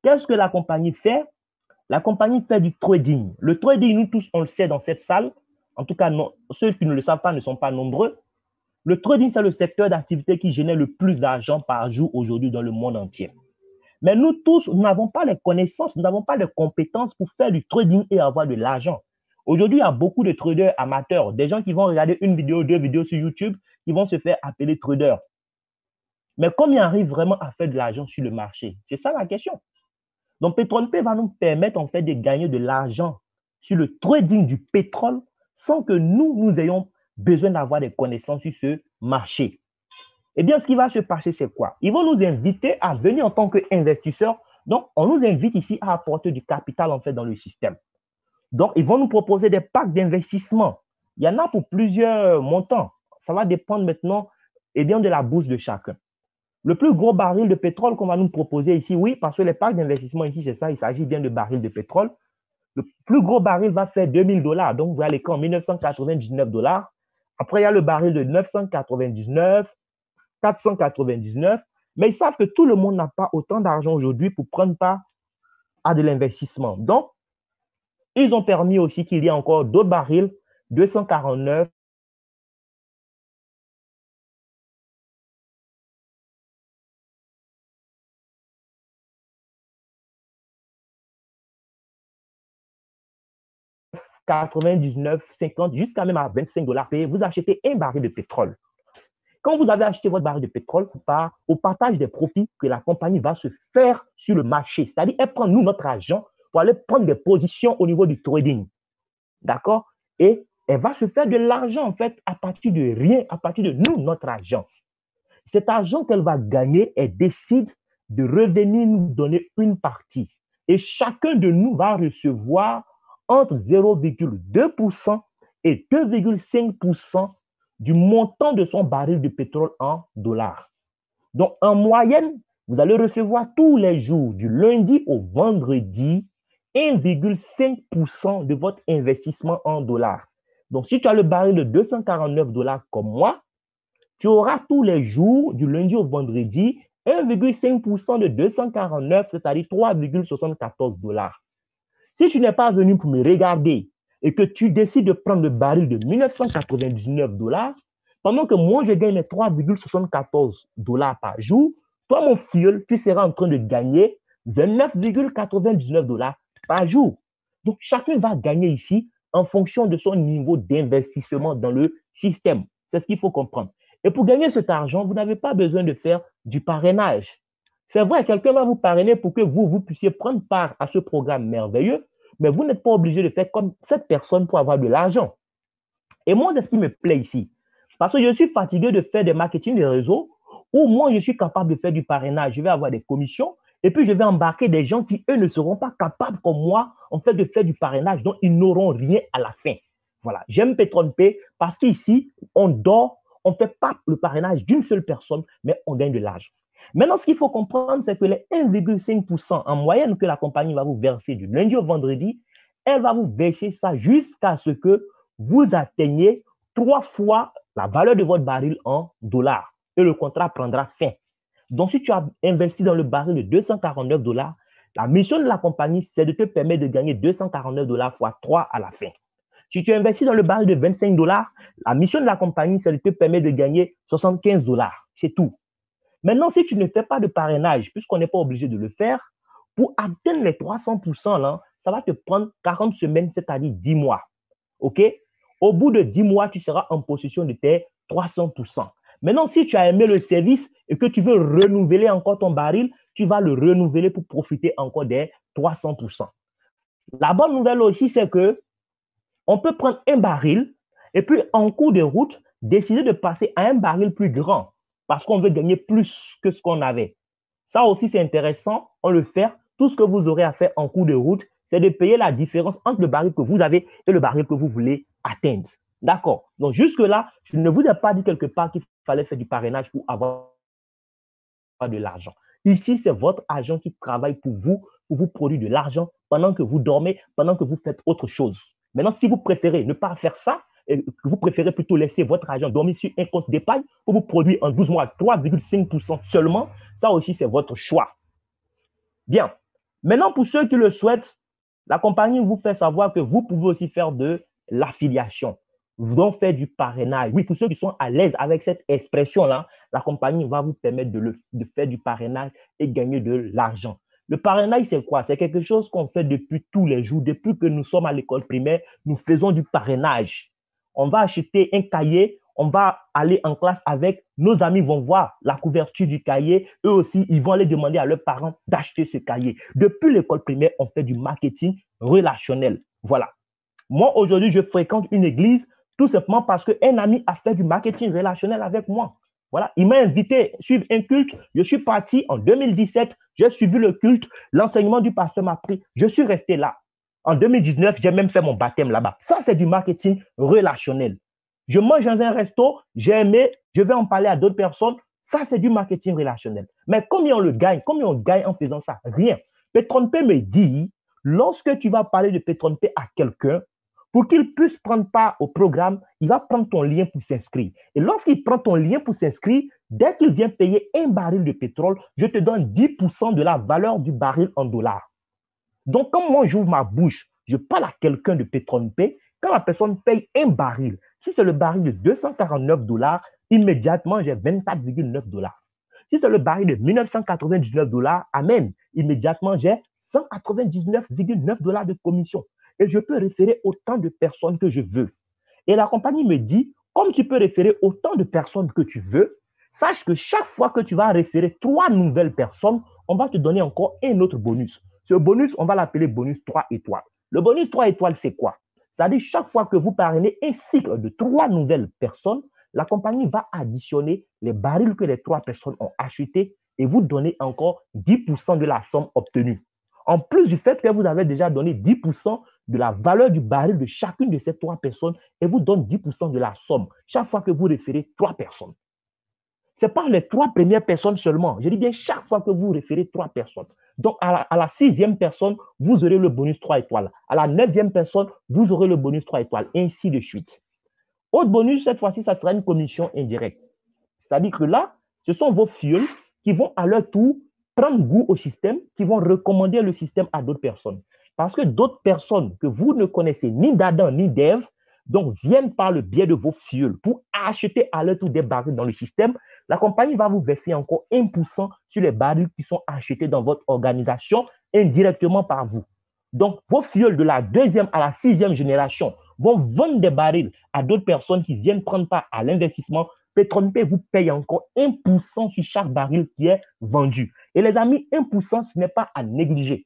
Qu'est-ce que la compagnie fait? La compagnie fait du trading. Le trading, nous tous, on le sait dans cette salle. En tout cas, non, ceux qui ne le savent pas ne sont pas nombreux. Le trading, c'est le secteur d'activité qui génère le plus d'argent par jour aujourd'hui dans le monde entier. Mais nous tous, nous n'avons pas les connaissances, nous n'avons pas les compétences pour faire du trading et avoir de l'argent. Aujourd'hui, il y a beaucoup de traders amateurs, des gens qui vont regarder une vidéo, deux vidéos sur YouTube, qui vont se faire appeler traders. Mais comment ils arrivent vraiment à faire de l'argent sur le marché? C'est ça la question. Donc, PétrolePay va nous permettre en fait de gagner de l'argent sur le trading du pétrole sans que nous ayons besoin d'avoir des connaissances sur ce marché. Eh bien, ce qui va se passer, c'est quoi? Ils vont nous inviter à venir en tant qu'investisseurs. Donc, on nous invite ici à apporter du capital en fait dans le système. Donc, ils vont nous proposer des packs d'investissement. Il y en a pour plusieurs montants. Ça va dépendre maintenant bien, de la bourse de chacun. Le plus gros baril de pétrole qu'on va nous proposer ici, oui, parce que les packs d'investissement ici, c'est ça, il s'agit bien de barils de pétrole. Le plus gros baril va faire $2000. Donc, vous allez qu'en 1999 $. Après, il y a le baril de 999, 499. Mais ils savent que tout le monde n'a pas autant d'argent aujourd'hui pour prendre part à de l'investissement. Donc, ils ont permis aussi qu'il y ait encore d'autres barils, 249, 99, 50, jusqu'à même à $25 payés. Vous achetez un baril de pétrole. Quand vous avez acheté votre baril de pétrole, au partage des profits que la compagnie va se faire sur le marché, c'est-à-dire elle prend nous notre argent pour aller prendre des positions au niveau du trading. D'accord? Et elle va se faire de l'argent en fait à partir de rien, à partir de nous, notre argent. Cet argent qu'elle va gagner, elle décide de revenir nous donner une partie. Et chacun de nous va recevoir entre 0,2% et 2,5% du montant de son baril de pétrole en dollars. Donc, en moyenne, vous allez recevoir tous les jours, du lundi au vendredi, 1,5% de votre investissement en dollars. Donc, si tu as le baril de $249 comme moi, tu auras tous les jours, du lundi au vendredi, 1,5% de 249, c'est-à-dire $3,74. Si tu n'es pas venu pour me regarder et que tu décides de prendre le baril de $1999, pendant que moi, je gagne mes $3,74 par jour, toi, mon filleul, tu seras en train de gagner $29,99 par jour. Donc, chacun va gagner ici en fonction de son niveau d'investissement dans le système. C'est ce qu'il faut comprendre. Et pour gagner cet argent, vous n'avez pas besoin de faire du parrainage. C'est vrai, quelqu'un va vous parrainer pour que vous puissiez prendre part à ce programme merveilleux, mais vous n'êtes pas obligé de faire comme cette personne pour avoir de l'argent. Et moi, c'est ce qui me plaît ici. Parce que je suis fatigué de faire des marketing de réseau où moi, je suis capable de faire du parrainage. Je vais avoir des commissions et puis je vais embarquer des gens qui, eux, ne seront pas capables comme moi, en fait, de faire du parrainage, donc ils n'auront rien à la fin. Voilà, j'aime PétrolePay parce qu'ici, on dort, on ne fait pas le parrainage d'une seule personne, mais on gagne de l'argent. Maintenant, ce qu'il faut comprendre, c'est que les 1,5% en moyenne que la compagnie va vous verser du lundi au vendredi, elle va vous verser ça jusqu'à ce que vous atteigniez 3 fois la valeur de votre baril en dollars. Et le contrat prendra fin. Donc, si tu as investi dans le baril de $249, la mission de la compagnie, c'est de te permettre de gagner $249 fois 3 à la fin. Si tu investis dans le baril de $25, la mission de la compagnie, c'est de te permettre de gagner $75. C'est tout. Maintenant, si tu ne fais pas de parrainage, puisqu'on n'est pas obligé de le faire, pour atteindre les 300%, là, ça va te prendre 40 semaines, c'est-à-dire 10 mois. OK? Au bout de 10 mois, tu seras en possession de tes 300%. Maintenant, si tu as aimé le service et que tu veux renouveler encore ton baril, tu vas le renouveler pour profiter encore des 300%. La bonne nouvelle aussi, c'est que on peut prendre un baril et puis en cours de route, décider de passer à un baril plus grand parce qu'on veut gagner plus que ce qu'on avait. Ça aussi, c'est intéressant. On le fait. Tout ce que vous aurez à faire en cours de route, c'est de payer la différence entre le baril que vous avez et le baril que vous voulez atteindre. D'accord. Donc, jusque-là, je ne vous ai pas dit quelque part qu'il fallait faire du parrainage pour avoir de l'argent. Ici, c'est votre argent qui travaille pour vous produire de l'argent pendant que vous dormez, pendant que vous faites autre chose. Maintenant, si vous préférez ne pas faire ça, et que vous préférez plutôt laisser votre argent dormir sur un compte d'épargne pour vous produire en 12 mois 3,5% seulement, ça aussi, c'est votre choix. Bien. Maintenant, pour ceux qui le souhaitent, la compagnie vous fait savoir que vous pouvez aussi faire de l'affiliation. Vous devez faire du parrainage. Oui, pour ceux qui sont à l'aise avec cette expression-là, la compagnie va vous permettre de faire du parrainage et gagner de l'argent. Le parrainage, c'est quoi? C'est quelque chose qu'on fait depuis tous les jours. Depuis que nous sommes à l'école primaire, nous faisons du parrainage. On va acheter un cahier, on va aller en classe avec, nos amis vont voir la couverture du cahier, eux aussi, ils vont aller demander à leurs parents d'acheter ce cahier. Depuis l'école primaire, on fait du marketing relationnel. Voilà. Moi, aujourd'hui, je fréquente une église tout simplement parce qu'un ami a fait du marketing relationnel avec moi. Voilà, il m'a invité à suivre un culte. Je suis parti en 2017, j'ai suivi le culte, l'enseignement du pasteur m'a pris, je suis resté là. En 2019, j'ai même fait mon baptême là-bas. Ça, c'est du marketing relationnel. Je mange dans un resto, j'ai aimé, je vais en parler à d'autres personnes. Ça, c'est du marketing relationnel. Mais combien on le gagne? Combien on gagne en faisant ça? Rien. PatronPay me dit, lorsque tu vas parler de PatronPay à quelqu'un, pour qu'il puisse prendre part au programme, il va prendre ton lien pour s'inscrire. Et lorsqu'il prend ton lien pour s'inscrire, dès qu'il vient payer un baril de pétrole, je te donne 10% de la valeur du baril en dollars. Donc, quand moi j'ouvre ma bouche, je parle à quelqu'un de PatronPay, quand la personne paye un baril, si c'est le baril de 249 dollars, immédiatement j'ai 24,9 dollars. Si c'est le baril de 1999 dollars, amen, immédiatement j'ai 199,9 dollars de commission. Et je peux référer autant de personnes que je veux. Et la compagnie me dit, comme tu peux référer autant de personnes que tu veux, sache que chaque fois que tu vas référer 3 nouvelles personnes, on va te donner encore un autre bonus. Ce bonus, on va l'appeler bonus 3 étoiles. Le bonus 3 étoiles, c'est quoi? C'est-à-dire chaque fois que vous parrainez un cycle de 3 nouvelles personnes, la compagnie va additionner les barils que les 3 personnes ont achetés et vous donner encore 10% de la somme obtenue. En plus du fait que vous avez déjà donné 10% de la valeur du baril de chacune de ces 3 personnes et vous donne 10% de la somme chaque fois que vous référez 3 personnes. Ce n'est pas les 3 premières personnes seulement. Je dis bien chaque fois que vous référez 3 personnes. Donc, à la 6e personne, vous aurez le bonus 3 étoiles. À la 9e personne, vous aurez le bonus 3 étoiles, et ainsi de suite. Autre bonus, cette fois-ci, ça sera une commission indirecte. C'est-à-dire que là, ce sont vos fioles qui vont à leur tour prendre goût au système, qui vont recommander le système à d'autres personnes. Parce que d'autres personnes que vous ne connaissez ni d'Adam ni d'Ève, donc viennent par le biais de vos fioles pour acheter à leur tour des barils dans le système, la compagnie va vous verser encore 1% sur les barils qui sont achetés dans votre organisation indirectement par vous. Donc, vos fioles de la 2e à la 6e génération vont vendre des barils à d'autres personnes qui viennent prendre part à l'investissement. PatronPay vous paye encore 1% sur chaque baril qui est vendu. Et les amis, 1%, ce n'est pas à négliger.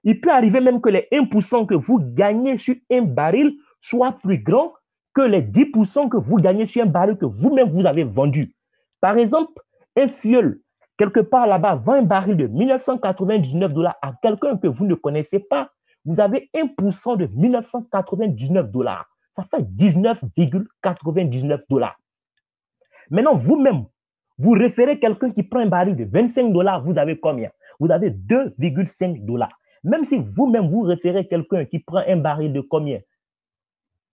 Il peut arriver même que les 1% que vous gagnez sur un baril soient plus grands que les 10% que vous gagnez sur un baril que vous-même vous avez vendu. Par exemple, un filleul, quelque part là-bas, vend un baril de 1999 dollars à quelqu'un que vous ne connaissez pas. Vous avez 1% de 1999 dollars. Ça fait 19,99 dollars. Maintenant, vous-même, vous référez quelqu'un qui prend un baril de 25 dollars, vous avez combien? Vous avez 2,5 dollars. Même si vous-même, vous référez quelqu'un qui prend un baril de combien?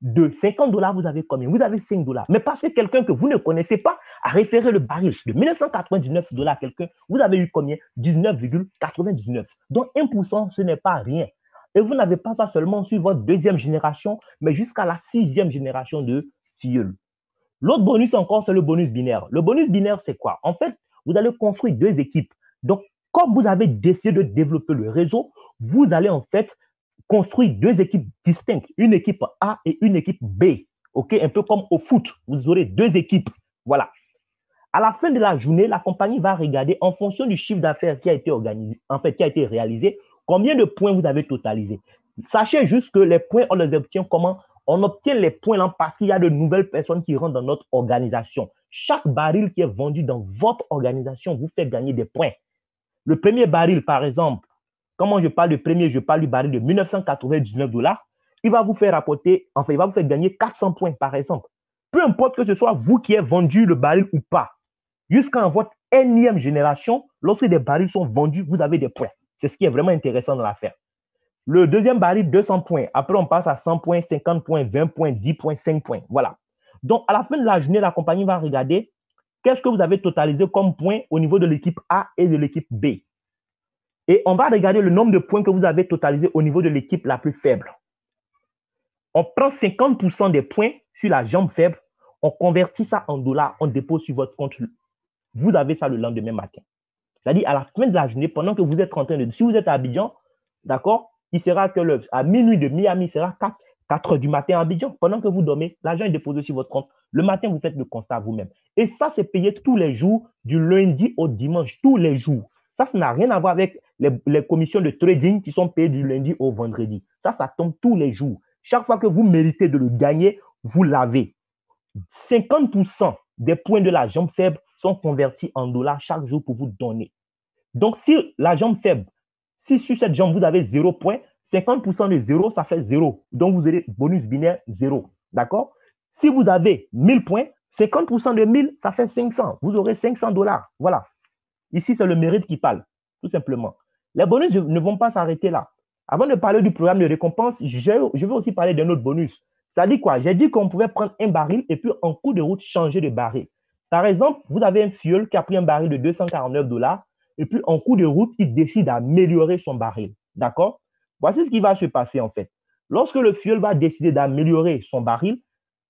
De 50 dollars, vous avez combien? Vous avez 5 dollars. Mais parce que quelqu'un que vous ne connaissez pas a référé le baril de 1999 dollars à quelqu'un, vous avez eu combien? 19,99. Donc 1%, ce n'est pas rien. Et vous n'avez pas ça seulement sur votre 2e génération, mais jusqu'à la 6e génération de filleuls. L'autre bonus encore, c'est le bonus binaire. Le bonus binaire, c'est quoi? En fait, vous allez construire 2 équipes. Donc, comme vous avez décidé de développer le réseau, vous allez en fait construire 2 équipes distinctes, une équipe A et une équipe B. OK? Un peu comme au foot, vous aurez 2 équipes. Voilà. À la fin de la journée, la compagnie va regarder en fonction du chiffre d'affaires qui a été organisé, en fait, qui a été réalisé, combien de points vous avez totalisé. Sachez juste que les points, on les obtient comment? On obtient les points là parce qu'il y a de nouvelles personnes qui rentrent dans notre organisation. Chaque baril qui est vendu dans votre organisation vous fait gagner des points. Le premier baril, par exemple, comment je parle du premier, je parle du baril de 1999 dollars, il va vous faire rapporter, enfin, il va vous faire gagner 400 points, par exemple. Peu importe que ce soit vous qui avez vendu le baril ou pas, jusqu'à votre énième génération, lorsque des barils sont vendus, vous avez des points. C'est ce qui est vraiment intéressant dans l'affaire. Le deuxième baril, 200 points. Après, on passe à 100 points, 50 points, 20 points, 10 points, 5 points. Voilà. Donc, à la fin de la journée, la compagnie va regarder qu'est-ce que vous avez totalisé comme points au niveau de l'équipe A et de l'équipe B. Et on va regarder le nombre de points que vous avez totalisé au niveau de l'équipe la plus faible. On prend 50% des points sur la jambe faible, on convertit ça en dollars, on dépose sur votre compte. Vous avez ça le lendemain matin. C'est-à-dire à la fin de la journée, pendant que vous êtes en train de... Si vous êtes à Abidjan, d'accord, il sera que à minuit de Miami, il sera 4 heures du matin à Abidjan. Pendant que vous dormez, l'argent est déposé sur votre compte. Le matin, vous faites le constat vous-même. Et ça, c'est payé tous les jours, du lundi au dimanche, tous les jours. Ça n'a rien à voir avec les commissions de trading qui sont payées du lundi au vendredi. Ça tombe tous les jours. Chaque fois que vous méritez de le gagner, vous l'avez. 50% des points de la jambe faible sont convertis en dollars chaque jour pour vous donner. Donc, si la jambe faible, si sur cette jambe, vous avez 0 points, 50% de 0, ça fait 0. Donc, vous aurez bonus binaire 0. D'accord? Si vous avez 1000 points, 50% de 1000, ça fait 500. Vous aurez 500 dollars. Voilà. Ici, c'est le mérite qui parle, tout simplement. Les bonus ne vont pas s'arrêter là. Avant de parler du programme de récompense, je vais aussi parler d'un autre bonus. Ça dit quoi? J'ai dit qu'on pouvait prendre un baril et puis en cours de route, changer de baril. Par exemple, vous avez un fuel qui a pris un baril de 249 dollars et puis en cours de route, il décide d'améliorer son baril. D'accord? Voici ce qui va se passer en fait. Lorsque le fuel va décider d'améliorer son baril,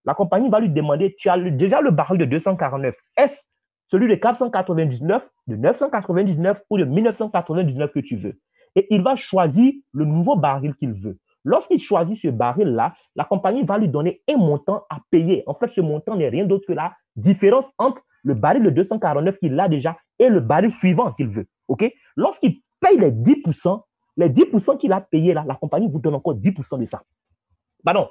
la compagnie va lui demander, tu as déjà le baril de 249. Est-ce celui de 499, de 999 ou de 1999 que tu veux? Et il va choisir le nouveau baril qu'il veut. Lorsqu'il choisit ce baril-là, la compagnie va lui donner un montant à payer. En fait, ce montant n'est rien d'autre que la différence entre le baril de 249 qu'il a déjà et le baril suivant qu'il veut. Okay? Lorsqu'il paye les 10% qu'il a payé là, la compagnie vous donne encore 10% de ça. Pardon,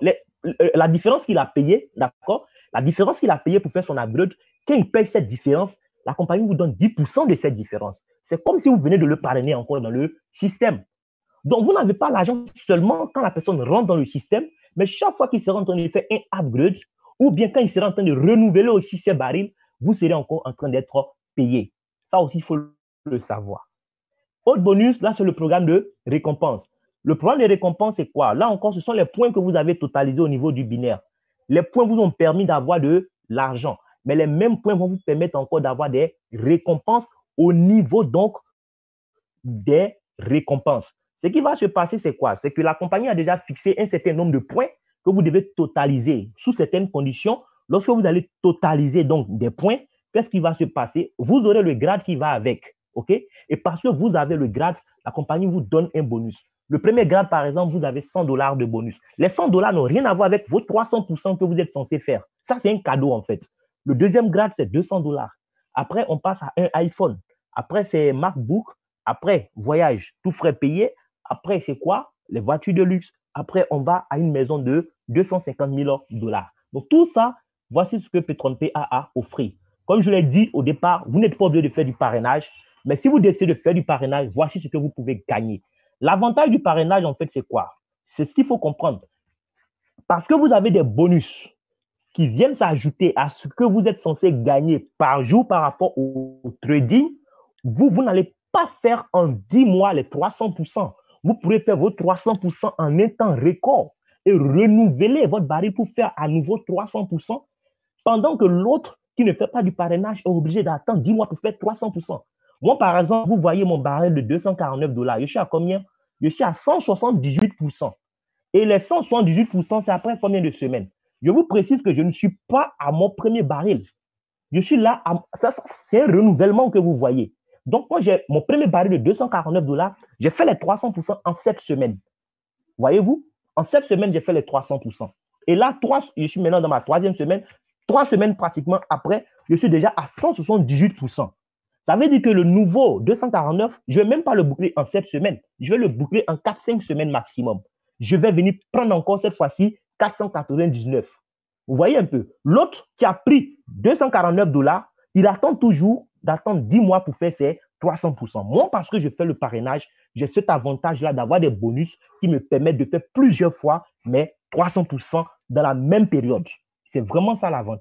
la différence qu'il a payée, d'accord? La différence qu'il a payée pour faire son upgrade, quand il paye cette différence, la compagnie vous donne 10% de cette différence. C'est comme si vous venez de le parrainer encore dans le système. Donc, vous n'avez pas l'argent seulement quand la personne rentre dans le système, mais chaque fois qu'il sera en train de faire un upgrade, ou bien quand il sera en train de renouveler aussi ses barils, vous serez encore en train d'être payé. Ça aussi, il faut le savoir. Autre bonus, là, c'est le programme de récompense. Le programme de récompense, c'est quoi? Là encore, ce sont les points que vous avez totalisés au niveau du binaire. Les points vous ont permis d'avoir de l'argent, mais les mêmes points vont vous permettre encore d'avoir des récompenses au niveau donc des récompenses. Ce qui va se passer, c'est quoi? C'est que la compagnie a déjà fixé un certain nombre de points que vous devez totaliser sous certaines conditions. Lorsque vous allez totaliser donc des points, qu'est-ce qui va se passer? Vous aurez le grade qui va avec. OK? Et parce que vous avez le grade, la compagnie vous donne un bonus. Le premier grade, par exemple, vous avez 100 dollars de bonus. Les 100 dollars n'ont rien à voir avec vos 300% que vous êtes censé faire. Ça, c'est un cadeau, en fait. Le deuxième grade, c'est 200 dollars. Après, on passe à un iPhone. Après, c'est MacBook. Après, voyage, tout frais payé. Après, c'est quoi? Les voitures de luxe. Après, on va à une maison de 250 000 dollars. Donc, tout ça, voici ce que PetronPay a offert. Comme je l'ai dit au départ, vous n'êtes pas obligé de faire du parrainage. Mais si vous décidez de faire du parrainage, voici ce que vous pouvez gagner. L'avantage du parrainage, en fait, c'est quoi? C'est ce qu'il faut comprendre. Parce que vous avez des bonus qui viennent s'ajouter à ce que vous êtes censé gagner par jour par rapport au trading, vous n'allez pas faire en 10 mois les 300%. Vous pourrez faire vos 300% en un temps record et renouveler votre baril pour faire à nouveau 300%, pendant que l'autre qui ne fait pas du parrainage est obligé d'attendre 10 mois pour faire 300%. Moi, par exemple, vous voyez mon baril de 249 dollars. Je suis à combien? Je suis à 178%. Et les 178%, c'est après combien de semaines? Je vous précise que je ne suis pas à mon premier baril. Je suis là, c'est un renouvellement que vous voyez. Donc, moi, j'ai mon premier baril de 249 dollars, j'ai fait les 300% en 7 semaines. Voyez-vous? En 7 semaines, j'ai fait les 300%. Et là, je suis maintenant dans ma 3e semaine. 3 semaines pratiquement après, je suis déjà à 178%. Ça veut dire que le nouveau 249, je ne vais même pas le boucler en 7 semaines. Je vais le boucler en 4-5 semaines maximum. Je vais venir prendre encore cette fois-ci 499. Vous voyez un peu? L'autre qui a pris 249 dollars, il attend toujours d'attendre 10 mois pour faire ses 300%. Moi, parce que je fais le parrainage, j'ai cet avantage-là d'avoir des bonus qui me permettent de faire plusieurs fois mes 300% dans la même période. C'est vraiment ça l'avantage.